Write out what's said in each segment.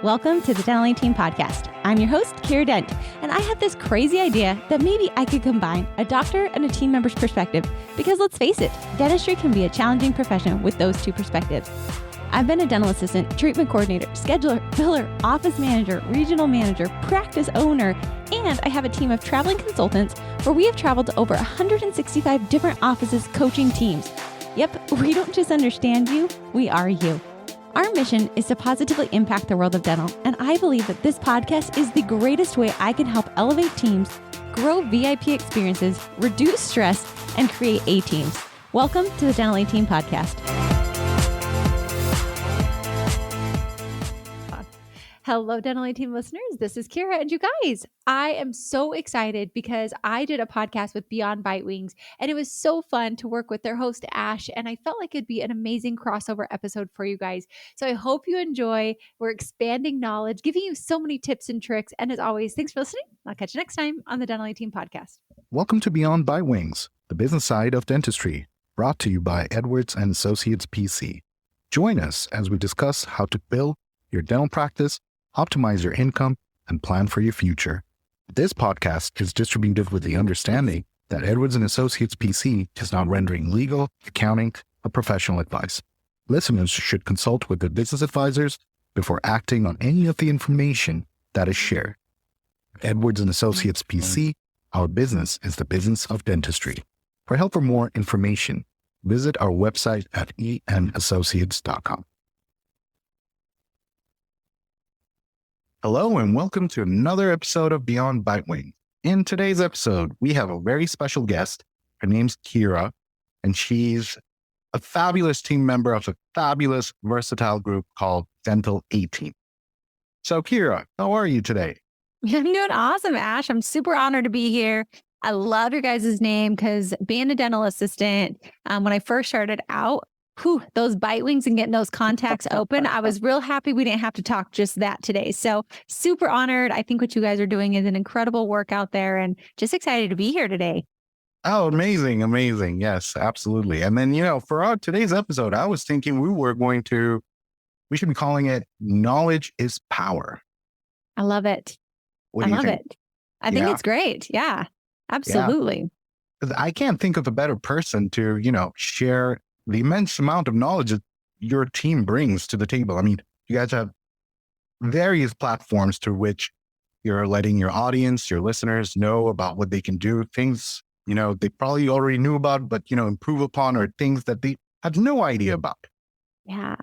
Welcome to the Dental Team Podcast. I'm your host, Kiera Dent, and I have this crazy idea that maybe I could combine a doctor and a team member's perspective because let's face it, dentistry can be a challenging profession with those two perspectives. I've been a dental assistant, treatment coordinator, scheduler, biller, office manager, regional manager, practice owner, and I have a team of traveling consultants where we have traveled to over 165 different offices coaching teams. Yep, we don't just understand you, we are you. Our mission is to positively impact the world of dental, and I believe that this podcast is the greatest way I can help elevate teams, grow VIP experiences, reduce stress, and create A-teams. Welcome to the Dental Team Podcast. Hello, Dental Team listeners. This is Kiera, and you guys, I am so excited because I did a podcast with Beyond Bitewings, and it was so fun to work with their host, Ash, and I felt like it'd be an amazing crossover episode for you guys. So I hope you enjoy. We're expanding knowledge, giving you so many tips and tricks, and as always, thanks for listening. I'll catch you next time on the Dental Team Podcast. Welcome to Beyond Bitewings, the business side of dentistry, brought to you by Edwards & Associates PC. Join us as we discuss how to build your dental practice, optimize your income, and plan for your future. This podcast is distributed with the understanding that Edwards & Associates PC is not rendering legal, accounting, or professional advice. Listeners should consult with their business advisors before acting on any of the information that is shared. Edwards & Associates PC, our business is the business of dentistry. For help or more information, visit our website at enassociates.com. Hello and welcome to another episode of Beyond Bitewings. In today's episode, we have a very special guest. Her name's Kiera, and she's a fabulous team member of a fabulous, versatile group called Dental A-Team. So Kiera, how are you today? I'm doing awesome, Ash. I'm super honored to be here. I love your guys' name because being a dental assistant, when I first started out, those Bitewings and getting those contacts open, I was real happy we didn't have to talk just that today. So super honored. I think what you guys are doing is an incredible work out there and just excited to be here today. Oh, amazing. Amazing. Yes, absolutely. And then, for our today's episode, I was thinking we should be calling it Knowledge is Power. I love it. What do you think? I think it's great. Yeah, absolutely. Yeah. I can't think of a better person to, share the immense amount of knowledge that your team brings to the table. I mean, you guys have various platforms through which you're letting your audience, your listeners know about what they can do, things, they probably already knew about, but, improve upon, or things that they had no idea about. Yeah.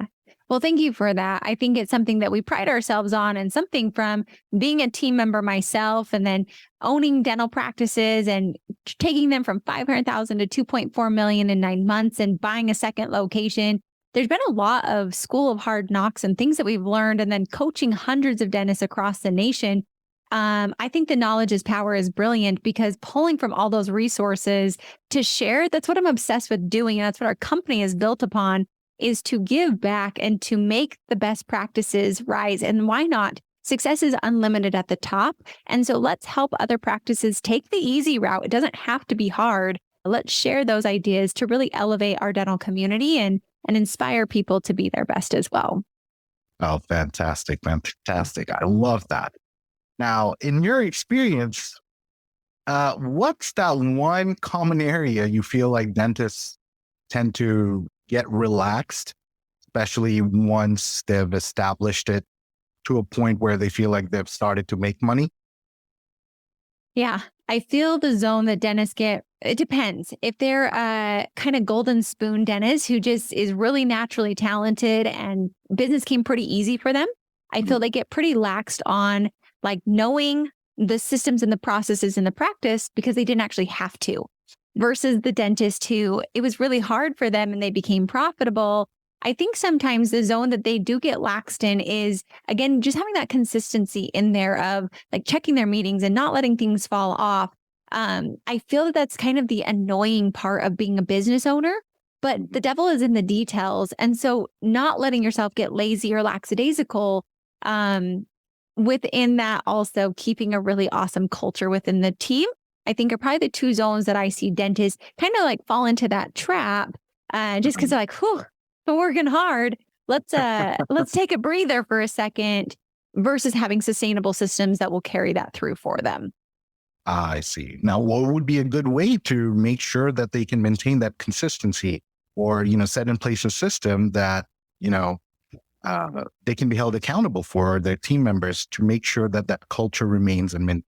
Well, thank you for that. I think it's something that we pride ourselves on, and something from being a team member myself and then owning dental practices and taking them from 500,000 to 2.4 million in 9 months and buying a second location. There's been a lot of school of hard knocks and things that we've learned, and then coaching hundreds of dentists across the nation. I think the knowledge is power is brilliant because pulling from all those resources to share, that's what I'm obsessed with doing. And that's what our company is built upon, is to give back and to make the best practices rise. And why not? Success is unlimited at the top. And so let's help other practices take the easy route. It doesn't have to be hard. Let's share those ideas to really elevate our dental community and inspire people to be their best as well. Oh, fantastic. Fantastic. I love that. Now, in your experience, what's that one common area you feel like dentists tend to get relaxed, especially once they've established it to a point where they feel like they've started to make money? Yeah, I feel the zone that dentists get, it depends. If they're a kind of golden spoon dentist who just is really naturally talented and business came pretty easy for them, I feel they get pretty laxed on like knowing the systems and the processes in the practice because they didn't actually have to. Versus the dentist who it was really hard for them and they became profitable. I think sometimes the zone that they do get laxed in is, again, just having that consistency in there of like checking their meetings and not letting things fall off. I feel that that's kind of the annoying part of being a business owner, but the devil is in the details. And so not letting yourself get lazy or lackadaisical, within that also keeping a really awesome culture within the team, I think are probably the two zones that I see dentists kind of like fall into that trap, just because they're like, whew, I'm working hard. Let's take a breather for a second. versus having sustainable systems that will carry that through for them. I see. Now, what would be a good way to make sure that they can maintain that consistency, or, set in place a system that, they can be held accountable for their team members to make sure that that culture remains and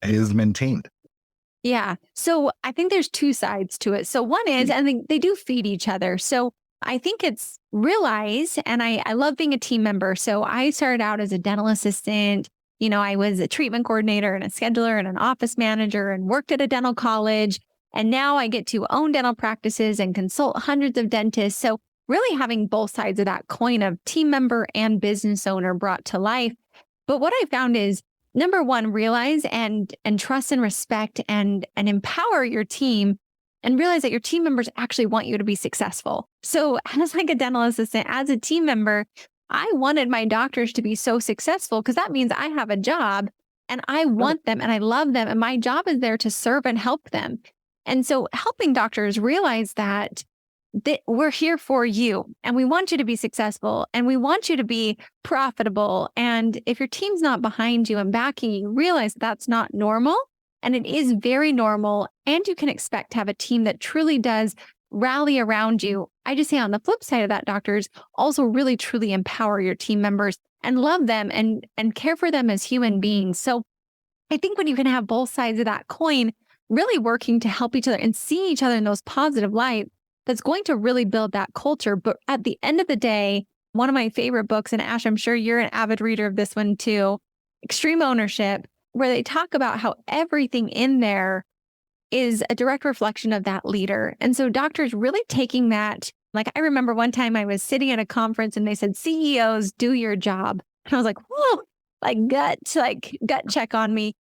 is maintained? Yeah. So I think there's two sides to it. So one is, and they do feed each other. So I think it's realize, and I love being a team member. So I started out as a dental assistant. I was a treatment coordinator and a scheduler and an office manager and worked at a dental college. And now I get to own dental practices and consult hundreds of dentists. So really having both sides of that coin of team member and business owner brought to life. But what I found is number one, realize and trust and respect and empower your team and realize that your team members actually want you to be successful. So as like a dental assistant, as a team member, I wanted my doctors to be so successful because that means I have a job and I want them and I love them. And my job is there to serve and help them. And so helping doctors realize that we're here for you and we want you to be successful and we want you to be profitable. And if your team's not behind you and backing you, realize that's not normal. And it is very normal. And you can expect to have a team that truly does rally around you. I just say on the flip side of that, doctors also really truly empower your team members and love them and care for them as human beings. So I think when you can have both sides of that coin, really working to help each other and see each other in those positive light, that's going to really build that culture. But at the end of the day, one of my favorite books, and Ash, I'm sure you're an avid reader of this one too, Extreme Ownership, where they talk about how everything in there is a direct reflection of that leader. And so doctors really taking that, like I remember one time I was sitting at a conference and they said, CEOs, do your job. And I was like, whoa, gut check on me.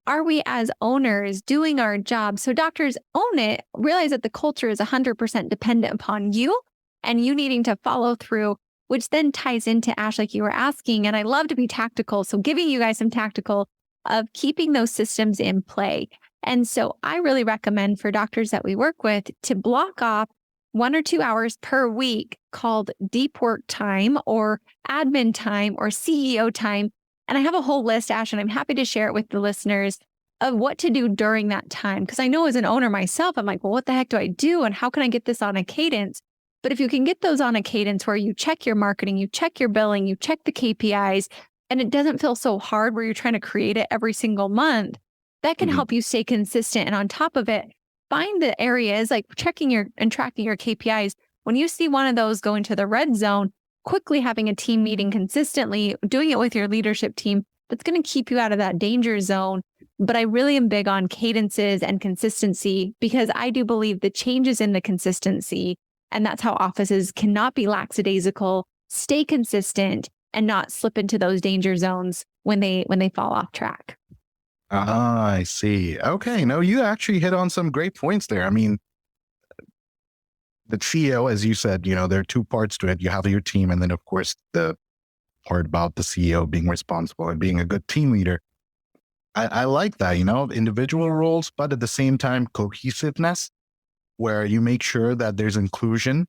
Are we as owners doing our job? So doctors own it, realize that the culture is 100% dependent upon you and you needing to follow through, which then ties into Ash, like you were asking. And I love to be tactical. So giving you guys some tactical of keeping those systems in play. And so I really recommend for doctors that we work with to block off 1 or 2 hours per week called deep work time or admin time or CEO time. And I have a whole list, Ash, and I'm happy to share it with the listeners of what to do during that time. Because I know as an owner myself, I'm like, well, what the heck do I do? And how can I get this on a cadence? But if you can get those on a cadence where you check your marketing, you check your billing, you check the KPIs, and it doesn't feel so hard where you're trying to create it every single month, that can help you stay consistent. And on top of it, find the areas like checking your and tracking your KPIs. When you see one of those go into the red zone, quickly having a team meeting consistently, doing it with your leadership team, that's going to keep you out of that danger zone. But I really am big on cadences and consistency because I do believe the changes in the consistency. And that's how offices cannot be lackadaisical, stay consistent, and not slip into those danger zones when they fall off track. Ah, I see. Okay. No, you actually hit on some great points there. I mean, the CEO, as you said, there are two parts to it. You have your team, and then, of course, the part about the CEO being responsible and being a good team leader. I like that, individual roles, but at the same time, cohesiveness, where you make sure that there's inclusion.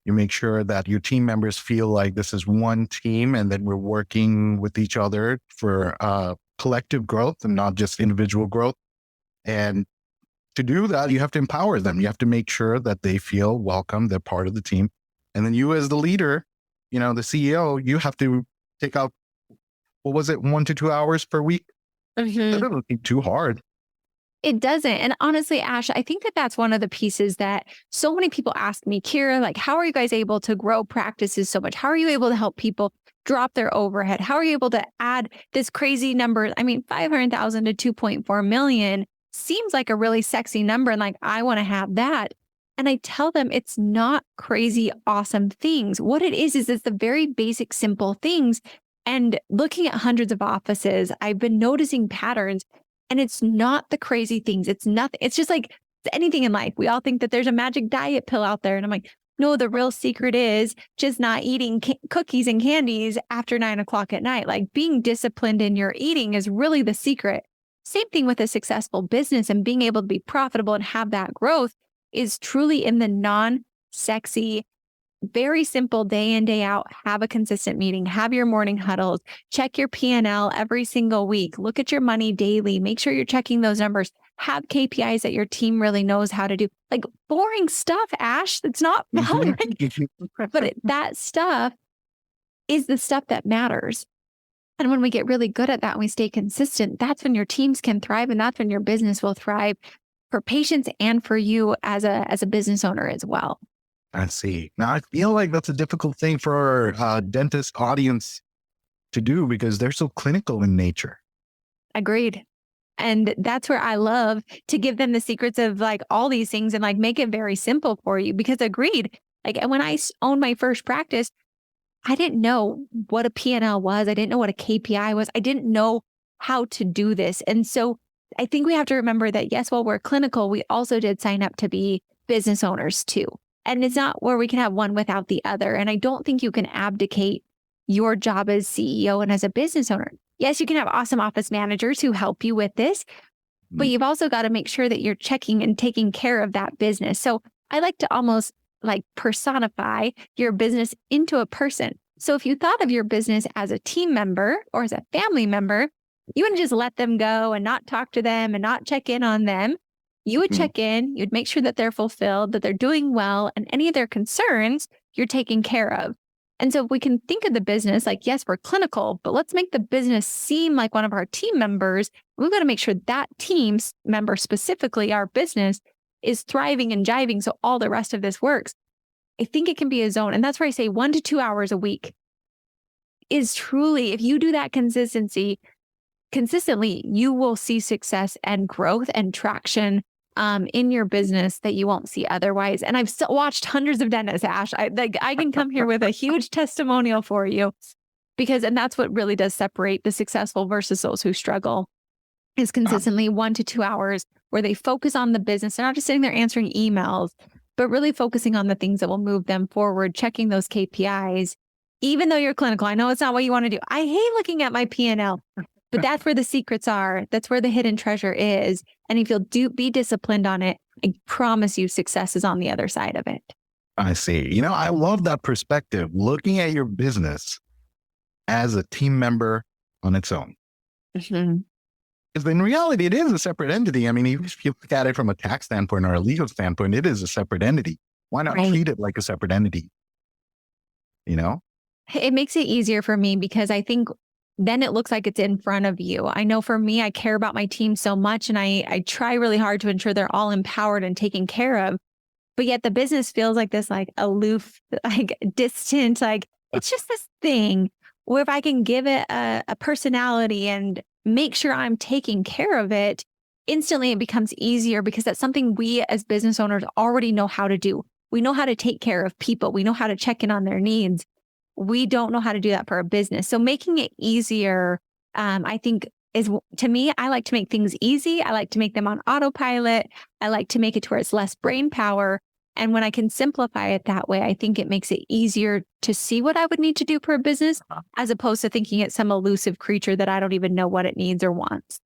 You make sure that your team members feel like this is one team and that we're working with each other for collective growth and not just individual growth. And to do that, you have to empower them. You have to make sure that they feel welcome, they're part of the team. And then you as the leader, the CEO, you have to take out, what was it, 1 to 2 hours per week? That doesn't seem too hard. It doesn't. And honestly, Ash, I think that that's one of the pieces that so many people ask me, Kiera, like, how are you guys able to grow practices so much? How are you able to help people drop their overhead? How are you able to add this crazy number? I mean, 500,000 to 2.4 million seems like a really sexy number. And like, I want to have that. And I tell them it's not crazy, awesome things. What it is it's the very basic, simple things. And looking at hundreds of offices, I've been noticing patterns. And it's not the crazy things. It's nothing. It's just like anything in life. We all think that there's a magic diet pill out there. And I'm like, no, the real secret is just not eating cookies and candies after 9 o'clock at night. Like being disciplined in your eating is really the secret. Same thing with a successful business and being able to be profitable and have that growth is truly in the non-sexy very simple day in, day out, have a consistent meeting, have your morning huddles, check your P&L every single week, look at your money daily, make sure you're checking those numbers, have KPIs that your team really knows how to do. Like boring stuff, Ash, that's not boring. But that stuff is the stuff that matters. And when we get really good at that and we stay consistent, that's when your teams can thrive and that's when your business will thrive for patients and for you as a business owner as well. I see. Now, I feel like that's a difficult thing for our dentist audience to do because they're so clinical in nature. Agreed. And that's where I love to give them the secrets of like all these things and like make it very simple for you because agreed. Like, and when I owned my first practice, I didn't know what a P&L was. I didn't know what a KPI was. I didn't know how to do this. And so I think we have to remember that, yes, while we're clinical, we also did sign up to be business owners too. And it's not where we can have one without the other. And I don't think you can abdicate your job as CEO and as a business owner. Yes, you can have awesome office managers who help you with this, but you've also got to make sure that you're checking and taking care of that business. So I like to almost like personify your business into a person. So if you thought of your business as a team member or as a family member, you wouldn't just let them go and not talk to them and not check in on them. You would check in, you'd make sure that they're fulfilled, that they're doing well, and any of their concerns you're taking care of. And so if we can think of the business like, yes, we're clinical, but let's make the business seem like one of our team members. We've got to make sure that team member, specifically our business, is thriving and jiving so all the rest of this works. I think it can be a zone. And that's where I say 1 to 2 hours a week is truly, if you do that consistently, you will see success and growth and traction in your business that you won't see otherwise. And I've still watched hundreds of dentists, Ash. I can come here with a huge testimonial for you and that's what really does separate the successful versus those who struggle is consistently 1 to 2 hours where they focus on the business. They're not just sitting there answering emails, but really focusing on the things that will move them forward, checking those KPIs, even though you're clinical. I know it's not what you want to do. I hate looking at my P&L, but that's where the secrets are. That's where the hidden treasure is. And if you'll be disciplined on it, I promise you success is on the other side of it. I see. I love that perspective, looking at your business as a team member on its own. Because in reality, it is a separate entity. I mean, if you look at it from a tax standpoint or a legal standpoint, it is a separate entity. Why not treat it like a separate entity? It makes it easier for me because I think then it looks like it's in front of you. I know for me, I care about my team so much and I try really hard to ensure they're all empowered and taken care of. But yet the business feels like this like aloof, like distant, like it's just this thing where if I can give it a personality and make sure I'm taking care of it, instantly it becomes easier because that's something we as business owners already know how to do. We know how to take care of people. We know how to check in on their needs. We don't know how to do that for a business. So making it easier, I think to me, I like to make things easy. I like to make them on autopilot. I like to make it to where it's less brain power. And when I can simplify it that way, I think it makes it easier to see what I would need to do for a business as opposed to thinking it's some elusive creature that I don't even know what it needs or wants.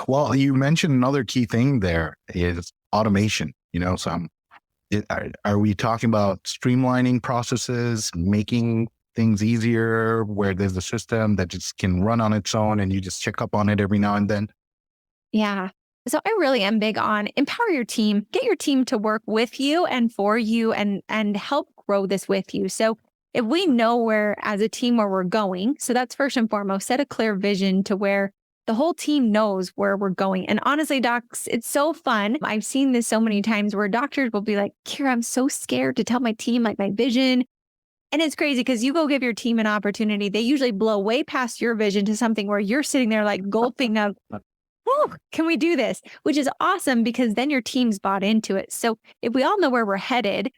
Well, you mentioned another key thing there is automation. Are we talking about streamlining processes, making things easier where there's a system that just can run on its own and you just check up on it every now and then? Yeah. So I really am big on empower your team, get your team to work with you and for you and help grow this with you. So if we know where as a team where we're going, so that's first and foremost, set a clear vision to where the whole team knows where we're going. And honestly, docs, it's so fun. I've seen this so many times where doctors will be like, Kiera, I'm so scared to tell my team like my vision. And it's crazy because you go give your team an opportunity. They usually blow way past your vision to something where you're sitting there like gulping of, oh, can we do this? Which is awesome because then your team's bought into it. So if we all know where we're headed,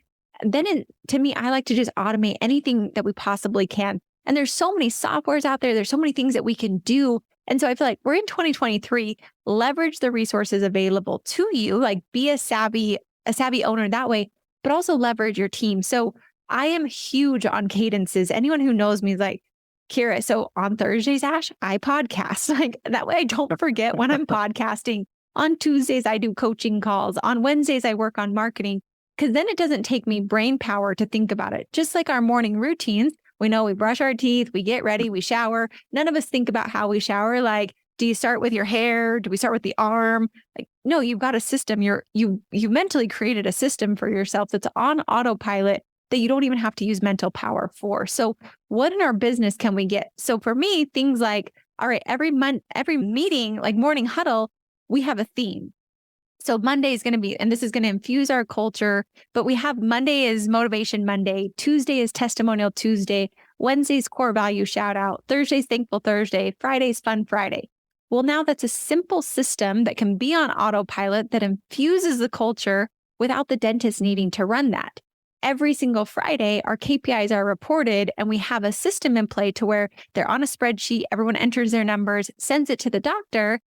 then to me, I like to just automate anything that we possibly can. And there's so many softwares out there. There's so many things that we can do. And so I feel like we're in 2023, leverage the resources available to you, like be a savvy owner that way, but also leverage your team. So I am huge on cadences. Anyone who knows me is like, Kiera, so on Thursdays, Ash, I podcast. Like that way I don't forget when I'm podcasting. On Tuesdays, I do coaching calls. On Wednesdays, I work on marketing. because then it doesn't take me brain power to think about it. Just like our morning routines, we know we brush our teeth, we get ready, we shower. None of us think about how we shower. Like, do you start with your hair? Do we start with the arm? Like, no, you've got a system. You mentally created a system for yourself that's on autopilot that you don't even have to use mental power for. So what in our business can we get? So for me, things like, all right, every month, every meeting, like morning huddle, we have a theme. So Monday is going to be, and this is going to infuse our culture, but we have Monday is Motivation Monday, Tuesday is Testimonial Tuesday, Wednesday's Core Value Shout Out, Thursday's Thankful Thursday, Friday's Fun Friday. Well, now that's a simple system that can be on autopilot that infuses the culture without the dentist needing to run that. Every single Friday, our KPIs are reported and we have a system in play to where they're on a spreadsheet, everyone enters their numbers, sends it to the doctor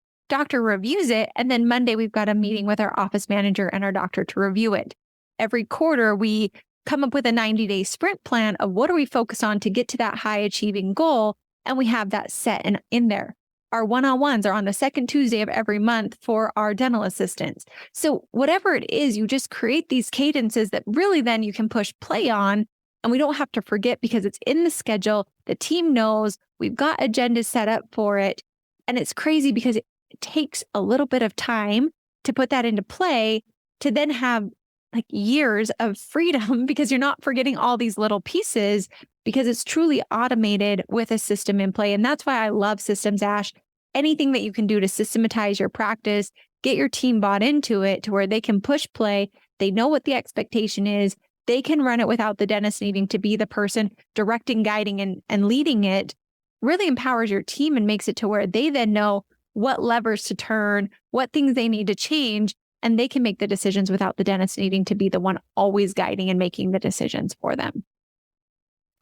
reviews it, and then Monday we've got a meeting with our office manager and our doctor to review it. Every quarter, we come up with a 90-day sprint plan of what are we focused on to get to that high achieving goal, and we have that set in there. Our one-on-ones are on the second Tuesday of every month for our dental assistants. So whatever it is, you just create these cadences that really then you can push play on, and we don't have to forget because it's in the schedule. The team knows we've got agendas set up for it. And it's crazy because it takes a little bit of time to put that into play to then have like years of freedom because you're not forgetting all these little pieces because it's truly automated with a system in play. And that's why I love systems, Ash. Anything that you can do to systematize your practice, get your team bought into it to where they can push play. They know what the expectation is. They can run it without the dentist needing to be the person directing, guiding, and leading it. Really empowers your team and makes it to where they then know what levers to turn, what things they need to change, and they can make the decisions without the dentist needing to be the one always guiding and making the decisions for them.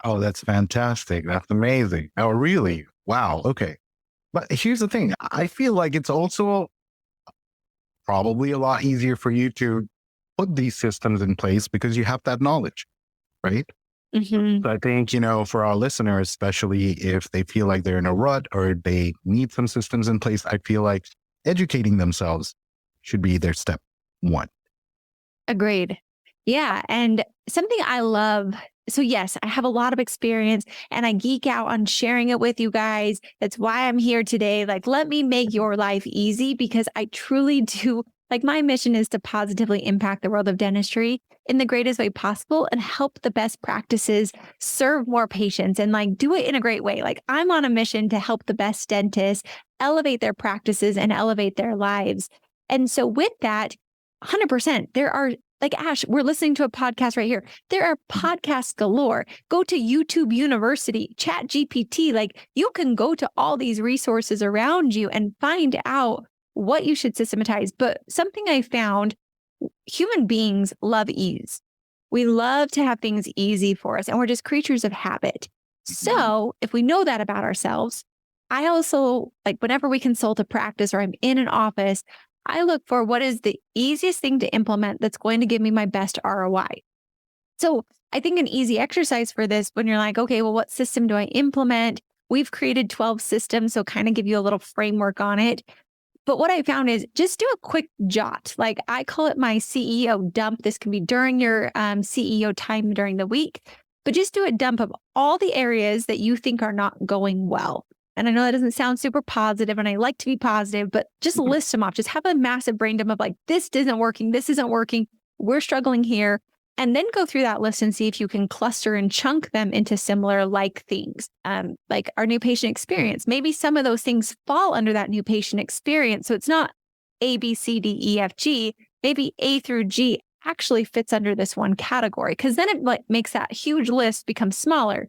Oh, that's fantastic. That's amazing. Oh, really? Wow. Okay. But here's the thing. I feel like it's also probably a lot easier for you to put these systems in place because you have that knowledge, right? Mm-hmm. So I think, for our listeners, especially if they feel like they're in a rut or they need some systems in place, I feel like educating themselves should be their step one. Agreed. Yeah. And something I love. So yes, I have a lot of experience and I geek out on sharing it with you guys. That's why I'm here today. Like, let me make your life easy because I truly do. Like, my mission is to positively impact the world of dentistry in the greatest way possible and help the best practices serve more patients and like do it in a great way. Like, I'm on a mission to help the best dentists elevate their practices and elevate their lives. And so with that, 100%, there are like, Ash, we're listening to a podcast right here. There are podcasts galore. Go to YouTube University, Chat GPT. Like, you can go to all these resources around you and find out what you should systematize. But something I found, human beings love ease. We love to have things easy for us, and we're just creatures of habit. So if we know that about ourselves, I also, like, whenever we consult a practice or I'm in an office, I look for what is the easiest thing to implement that's going to give me my best ROI. So I think an easy exercise for this, when you're like, okay, well, what system do I implement? We've created 12 systems, so kind of give you a little framework on it. But what I found is just do a quick jot. Like, I call it my CEO dump. This can be during your CEO time during the week, but just do a dump of all the areas that you think are not going well. And I know that doesn't sound super positive, and I like to be positive, but just list them off. Just have a massive brain dump of like, this isn't working. This isn't working. We're struggling here. And then go through that list and see if you can cluster and chunk them into similar like things, like our new patient experience. Maybe some of those things fall under that new patient experience. So it's not A, B, C, D, E, F, G. Maybe A through G actually fits under this one category, because then it like makes that huge list become smaller.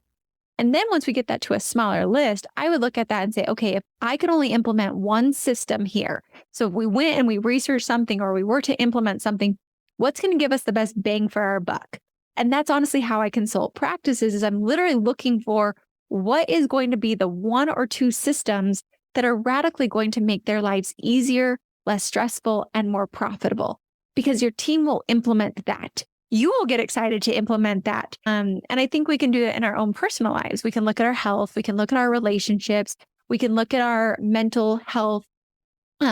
And then once we get that to a smaller list, I would look at that and say, okay, if I could only implement one system here. So if we went and we researched something or we were to implement something, what's going to give us the best bang for our buck? And that's honestly how I consult practices, is I'm literally looking for what is going to be the one or two systems that are radically going to make their lives easier, less stressful, and more profitable, because your team will implement that. You will get excited to implement that. And I think we can do it in our own personal lives. We can look at our health. We can look at our relationships. We can look at our mental health.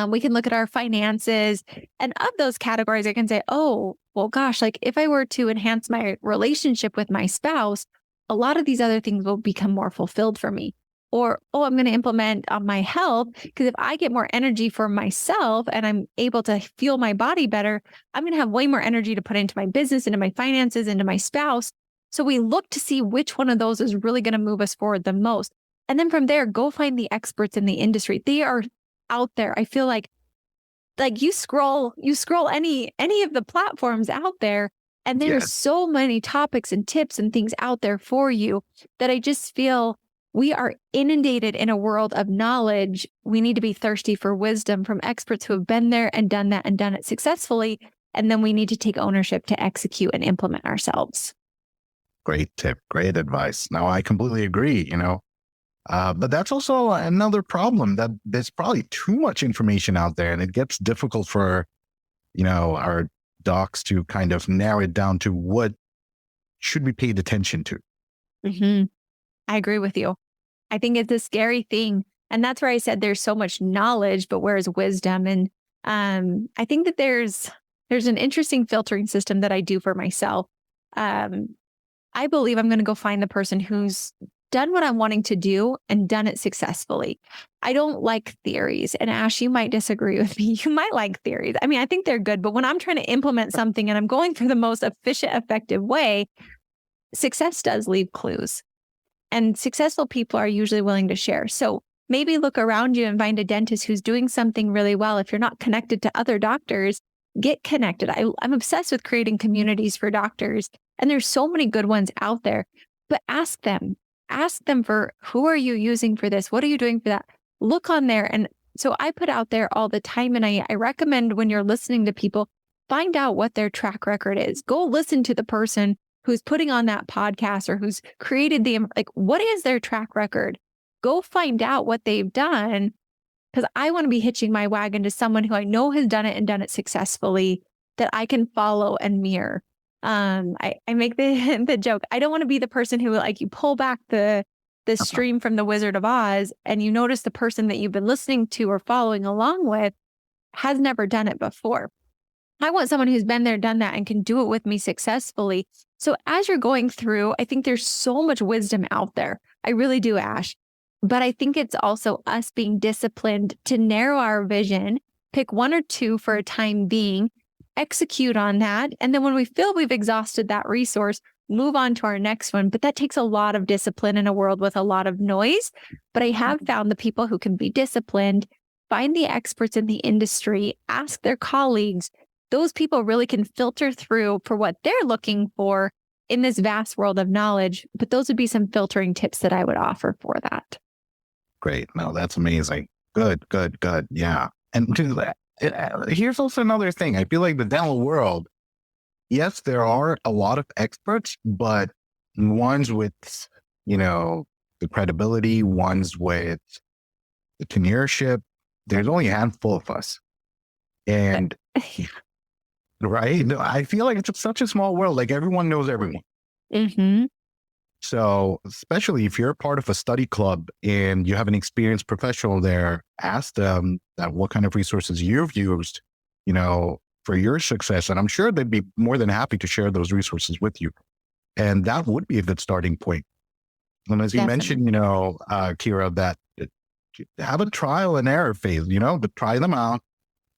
We can look at our finances. And of those categories, I can say, oh, well, gosh, like if I were to enhance my relationship with my spouse, a lot of these other things will become more fulfilled for me. Or, oh, I'm going to implement on my health because if I get more energy for myself and I'm able to feel my body better, I'm going to have way more energy to put into my business, into my finances, into my spouse. So we look to see which one of those is really going to move us forward the most. And then from there, go find the experts in the industry. They are out there. I feel like you scroll any of the platforms out there, and there's Yes. so many topics and tips and things out there for you that I just feel we are inundated in a world of knowledge. We need to be thirsty for wisdom from experts who have been there and done that and done it successfully. And then we need to take ownership to execute and implement ourselves. Great tip. Great advice. Now, I completely agree. But that's also another problem, that there's probably too much information out there, and it gets difficult for, our docs to kind of narrow it down to what should be paid attention to. hmm I agree with you. I think it's a scary thing. And that's where I said there's so much knowledge, but where's wisdom? And I think that there's an interesting filtering system that I do for myself. Um, I believe I'm going to go find the person who's done what I'm wanting to do and done it successfully. I don't like theories. And Ash, you might disagree with me. You might like theories. I mean, I think they're good, but when I'm trying to implement something and I'm going for the most efficient, effective way, success does leave clues. And successful people are usually willing to share. So maybe look around you and find a dentist who's doing something really well. If you're not connected to other doctors, get connected. I'm obsessed with creating communities for doctors. And there's so many good ones out there, but ask them. Ask them for who are you using for this? What are you doing for that? Look on there. And so I put out there all the time. And I recommend when you're listening to people, find out what their track record is. Go listen to the person who's putting on that podcast or who's created what is their track record? Go find out what they've done, because I want to be hitching my wagon to someone who I know has done it and done it successfully that I can follow and mirror. I make the the joke. I don't want to be the person who you pull back the stream from the Wizard of Oz and you notice the person that you've been listening to or following along with has never done it before. I want someone who's been there, done that, and can do it with me successfully. So as you're going through, I think there's so much wisdom out there. I really do, Ash. But I think it's also us being disciplined to narrow our vision, pick one or two for a time being, execute on that. And then when we feel we've exhausted that resource, move on to our next one. But that takes a lot of discipline in a world with a lot of noise. But I have found the people who can be disciplined, find the experts in the industry, ask their colleagues. Those people really can filter through for what they're looking for in this vast world of knowledge. But those would be some filtering tips that I would offer for that. Great. No, that's amazing. Good. Yeah. And to that, here's also another thing. I feel like the dental world, yes, there are a lot of experts, but ones with, the credibility, ones with the tenureship, there's only a handful of us. And right. No, I feel like it's such a small world. Like everyone knows everyone. Mm-hmm. So especially if you're a part of a study club and you have an experienced professional there, ask them that what kind of resources you've used, for your success. And I'm sure they'd be more than happy to share those resources with you. And that would be a good starting point. And as you mentioned, Kiera, that have a trial and error phase, but try them out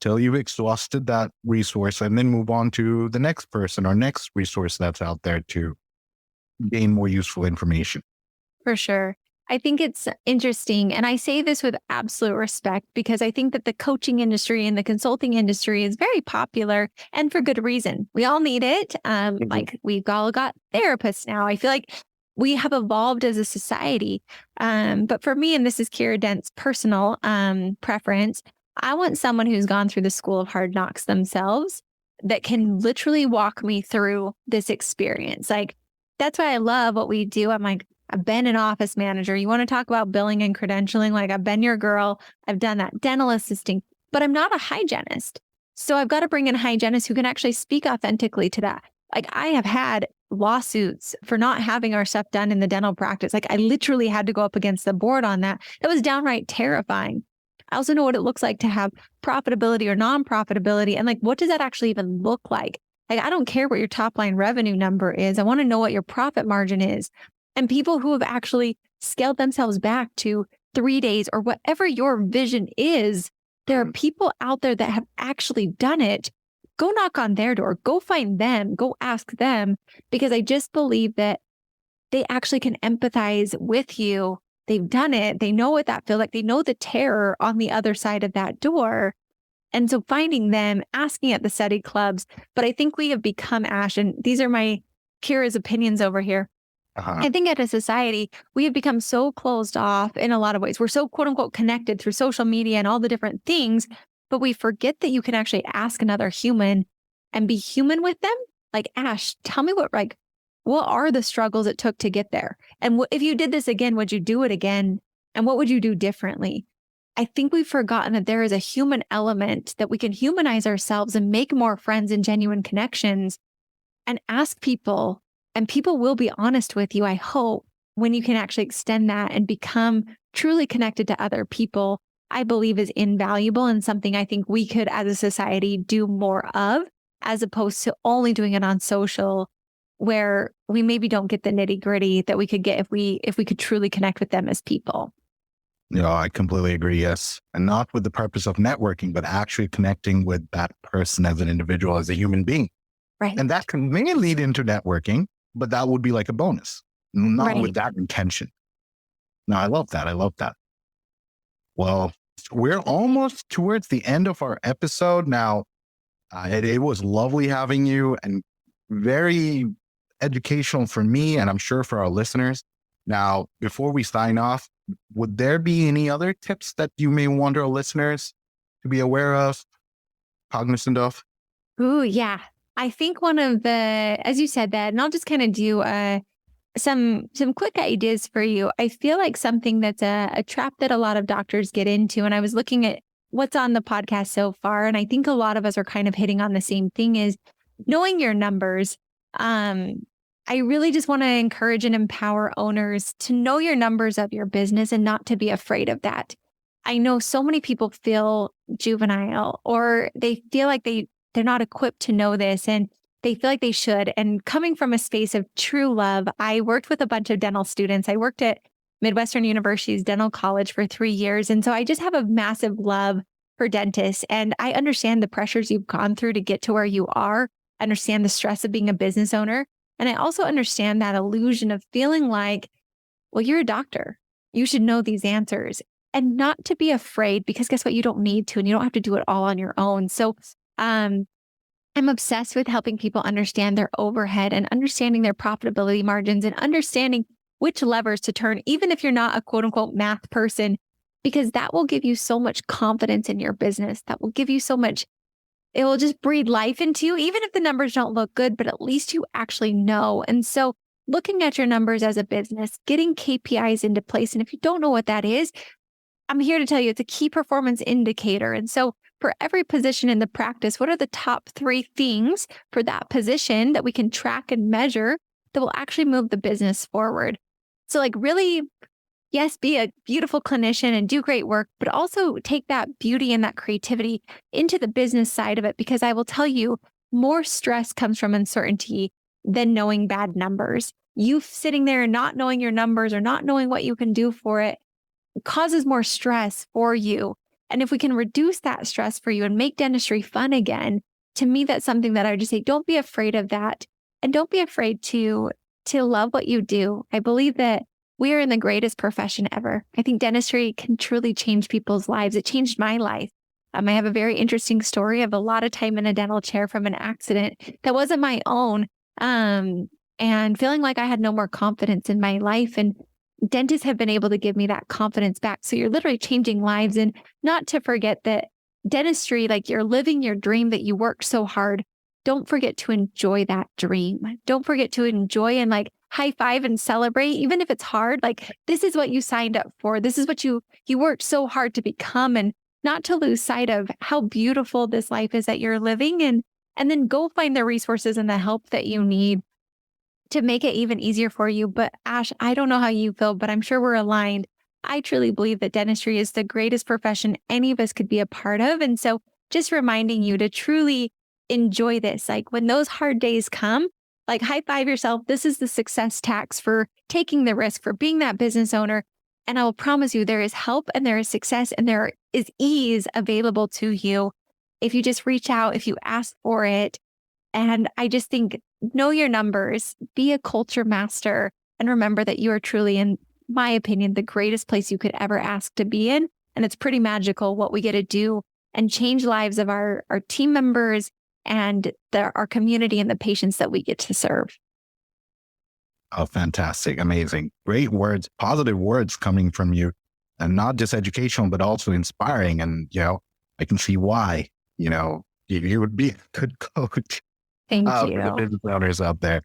till you've exhausted that resource and then move on to the next person or next resource that's out there to gain more useful information. For sure. I think it's interesting. And I say this with absolute respect because I think that the coaching industry and the consulting industry is very popular and for good reason. We all need it. Like we've all got therapists now. I feel like we have evolved as a society. But for me, and this is Kiera Dent's personal preference, I want someone who's gone through the school of hard knocks themselves that can literally walk me through this experience. Like, that's why I love what we do. I've been an office manager. You want to talk about billing and credentialing? Like, I've been your girl. I've done that dental assisting, but I'm not a hygienist. So I've got to bring in a hygienist who can actually speak authentically to that. Like, I have had lawsuits for not having our stuff done in the dental practice. Like, I literally had to go up against the board on that. That was downright terrifying. I also know what it looks like to have profitability or non-profitability. And like, what does that actually even look like? Like, I don't care what your top line revenue number is. I want to know what your profit margin is. And people who have actually scaled themselves back to 3 days or whatever your vision is, there are people out there that have actually done it. Go knock on their door, go find them, go ask them, because I just believe that they actually can empathize with you. They've done it. They know what that feels like. They know the terror on the other side of that door. And so finding them, asking at the study clubs. But I think we have become, Ash, and these are my Kiera's opinions over here. Uh-huh. I think as a society, we have become so closed off in a lot of ways. We're so quote unquote connected through social media and all the different things, but we forget that you can actually ask another human and be human with them. Like, Ash, tell me what are the struggles it took to get there? And if you did this again, would you do it again? And what would you do differently? I think we've forgotten that there is a human element that we can humanize ourselves and make more friends and genuine connections and ask people, and people will be honest with you, I hope, when you can actually extend that and become truly connected to other people, I believe is invaluable and something I think we could as a society do more of, as opposed to only doing it on social, where we maybe don't get the nitty gritty that we could get if we could truly connect with them as people. I completely agree. Yes. And not with the purpose of networking, but actually connecting with that person as an individual, as a human being. Right. And that can may lead into networking, but that would be like a bonus, not with that intention. No, I love that. I love that. Well, we're almost towards the end of our episode now. It was lovely having you and very educational for me, and I'm sure for our listeners. Now, before we sign off, would there be any other tips that you may want our listeners to be aware of, cognizant of? Ooh, yeah. I think one of the, as you said that, and I'll just kind of do some quick ideas for you. I feel like something that's a trap that a lot of doctors get into, and I was looking at what's on the podcast so far, and I think a lot of us are kind of hitting on the same thing, is knowing your numbers. I really just want to encourage and empower owners to know your numbers of your business and not to be afraid of that. I know so many people feel juvenile, or they feel like they're not equipped to know this, and they feel like they should. And coming from a space of true love, I worked with a bunch of dental students. I worked at Midwestern University's dental college for 3 years. And so I just have a massive love for dentists. And I understand the pressures you've gone through to get to where you are, understand the stress of being a business owner. And I also understand that illusion of feeling like, well, you're a doctor. You should know these answers, and not to be afraid, because guess what? You don't need to, and you don't have to do it all on your own. So, I'm obsessed with helping people understand their overhead and understanding their profitability margins and understanding which levers to turn, even if you're not a quote unquote math person, because that will give you so much confidence in your business. That will give you so much, it will just breathe life into you, even if the numbers don't look good, but at least you actually know. And so looking at your numbers as a business, getting KPIs into place. And if you don't know what that is, I'm here to tell you it's a key performance indicator. And so for every position in the practice, what are the top 3 things for that position that we can track and measure that will actually move the business forward? So like really, yes, be a beautiful clinician and do great work, but also take that beauty and that creativity into the business side of it, because I will tell you, more stress comes from uncertainty than knowing bad numbers. You sitting there and not knowing your numbers or not knowing what you can do for it causes more stress for you. And if we can reduce that stress for you and make dentistry fun again, to me, that's something that I would just say, don't be afraid of that. And don't be afraid to love what you do. I believe that we are in the greatest profession ever. I think dentistry can truly change people's lives. It changed my life. I have a very interesting story of a lot of time in a dental chair from an accident that wasn't my own, and feeling like I had no more confidence in my life. And dentists have been able to give me that confidence back. So you're literally changing lives. And not to forget that dentistry, like you're living your dream that you worked so hard. Don't forget to enjoy that dream. Don't forget to enjoy and like high five and celebrate, even if it's hard. Like this is what you signed up for. This is what you worked so hard to become, and not to lose sight of how beautiful this life is that you're living, and then go find the resources and the help that you need to make it even easier for you. But Ash, I don't know how you feel, but I'm sure we're aligned. I truly believe that dentistry is the greatest profession any of us could be a part of. And so just reminding you to truly enjoy this. Like when those hard days come, like high five yourself. This is the success tax for taking the risk, for being that business owner. And I will promise you, there is help and there is success and there is ease available to you if you just reach out, if you ask for it. And I just think, know your numbers, be a culture master, and remember that you are truly, in my opinion, the greatest place you could ever ask to be in. And it's pretty magical what we get to do and change lives of our team members and our community and the patients that we get to serve. Oh, fantastic. Amazing. Great words, positive words coming from you, and not just educational, but also inspiring. And, I can see why, you would be a good coach. Thank For the you. business owners out there.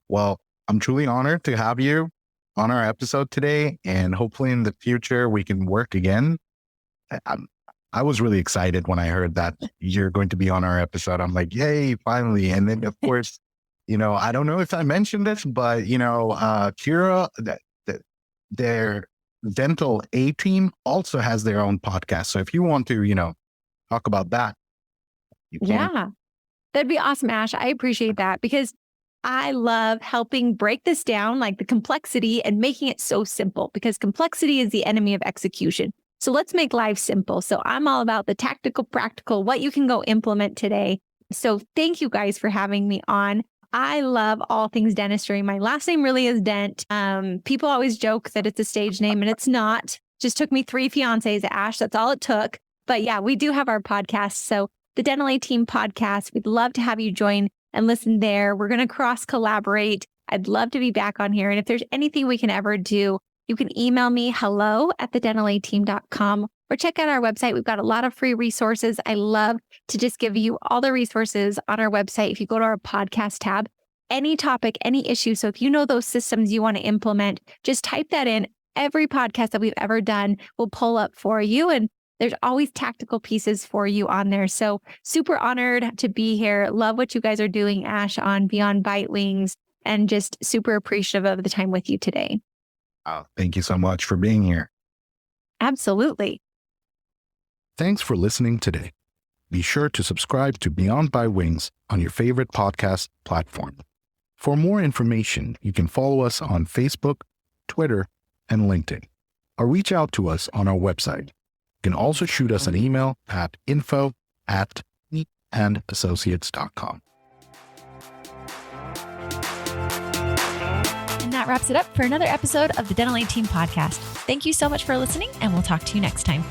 Well, I'm truly honored to have you on our episode today, and hopefully in the future we can work again. I was really excited when I heard that you're going to be on our episode. I'm like, yay, finally. And then, of course, I don't know if I mentioned this, but, Kiera, their dental A team also has their own podcast. So if you want to, talk about that, you can. Yeah, that'd be awesome, Ash. I appreciate that because I love helping break this down, like the complexity, and making it so simple because complexity is the enemy of execution. So let's make life simple. So I'm all about the tactical, practical, what you can go implement today. So thank you guys for having me on. I love all things dentistry. My last name really is Dent. People always joke that it's a stage name and it's not. Just took me 3 fiancés, Ash. That's all it took. But yeah, we do have our podcast. So the Dental A Team podcast, we'd love to have you join and listen there. We're going to cross collaborate. I'd love to be back on here. And if there's anything we can ever do, you can email me hello@thedentalateam.com or check out our website. We've got a lot of free resources. I love to just give you all the resources on our website. If you go to our podcast tab, any topic, any issue. So if you know those systems you want to implement, just type that in. Every podcast that we've ever done will pull up for you. And there's always tactical pieces for you on there. So super honored to be here. Love what you guys are doing, Ash, on Beyond Bitewings, and just super appreciative of the time with you today. Oh, thank you so much for being here. Absolutely. Thanks for listening today. Be sure to subscribe to Beyond Bitewings on your favorite podcast platform. For more information, you can follow us on Facebook, Twitter, and LinkedIn, or reach out to us on our website. You can also shoot us an email at info@neatandassociates.com. And that wraps it up for another episode of the Dental A Team podcast. Thank you so much for listening, and we'll talk to you next time.